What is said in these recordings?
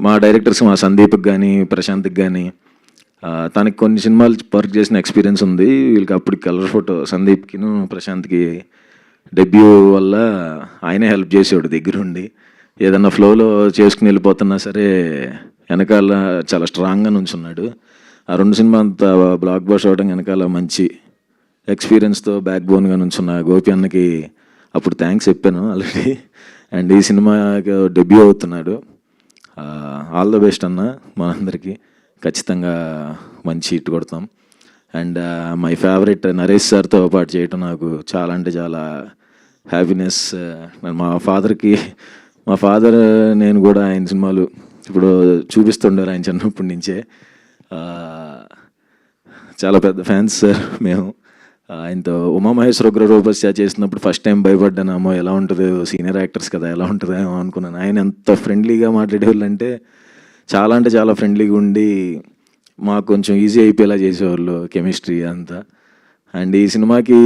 మా డైరెక్టర్స్ మా సందీప్కి కానీ ప్రశాంత్కి కానీ తనకి కొన్ని సినిమాలు వర్క్ చేసిన ఎక్స్పీరియన్స్ ఉంది. వీళ్ళకి అప్పుడు కలర్ ఫోటో సందీప్కిను ప్రశాంత్కి డెబ్యూ వల్ల ఆయనే హెల్ప్ చేసేవాడు దగ్గరుండి. ఏదన్నా ఫ్లోలో చేసుకుని వెళ్ళిపోతున్నా సరే వెనకాల చాలా స్ట్రాంగ్గా నుంచున్నాడు. ఆ 2 సినిమా అంత బ్లాక్ బస్టర్ అవడం వెనకాల మంచి ఎక్స్పీరియన్స్తో బ్యాక్ బోన్గా నుంచున్న గోపి అన్నకి అప్పుడు థ్యాంక్స్ చెప్పాను ఆల్రెడీ. అండ్ ఈ సినిమాకి డెబ్యూ అవుతున్నాడు. ఆల్ ద బెస్ట్ అన్న మనందరికీ. ఖచ్చితంగా మంచి హిట్ కొడతాం. అండ్ మై ఫేవరెట్ నరేష్ సార్తో పాటు చేయటం నాకు చాలా అంటే చాలా హ్యాపీనెస్. మా ఫాదర్ నేను కూడా ఆయన సినిమాలు ఇప్పుడు చూపిస్తుండారు ఆయన చిన్నప్పటి నుంచే. చాలా పెద్ద ఫ్యాన్స్ సార్ మేము. ఆయనతో ఉమామహేశ్వర ఉగ్రరూపస్య చేసినప్పుడు ఫస్ట్ టైం భయపడ్డానేమో, ఎలా ఉంటుందో సీనియర్ యాక్టర్స్ కదా ఎలా ఉంటుందేమో అనుకున్నాను. ఆయన ఎంత ఫ్రెండ్లీగా మాట్లాడేవాళ్ళు అంటే చాలా ఫ్రెండ్లీగా ఉండి మాకు కొంచెం ఈజీ అయిపోయేలా చేసేవాళ్ళు కెమిస్ట్రీ అంతా. అండ్ ఈ సినిమాకి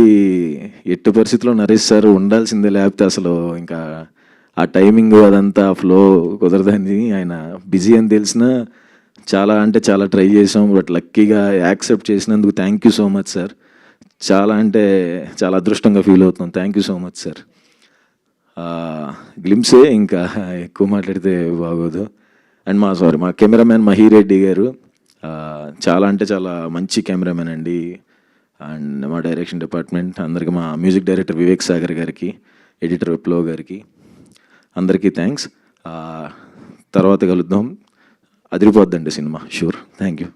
ఎట్టి పరిస్థితుల్లో నరేష్ సార్ ఉండాల్సిందే, లేకపోతే అసలు ఇంకా ఆ టైమింగ్ అదంతా ఫ్లో కుదరదని. ఆయన బిజీ అని తెలిసినా చాలా ట్రై చేసాం. బట్ లక్కీగా యాక్సెప్ట్ చేసినందుకు thank you so much sir. చాలా అదృష్టంగా ఫీల్ అవుతున్నాం. Thank you so much sir. Glimpse, ఇంకా ఎక్కువ మాట్లాడితే బాగోదు. అండ్ మా కెమెరామ్యాన్ మహిరెడ్డి గారు చాలా మంచి కెమెరామ్యాన్ అండి. అండ్ మా డైరెక్షన్ డిపార్ట్మెంట్ అందరికీ, మా మ్యూజిక్ డైరెక్టర్ వివేక్ సాగర్ గారికి, ఎడిటర్ విప్లవ్ గారికి అందరికీ థ్యాంక్స్. తర్వాత కలుద్దాం. అదిరిపోద్దండి సినిమా, షూర్. Thank you.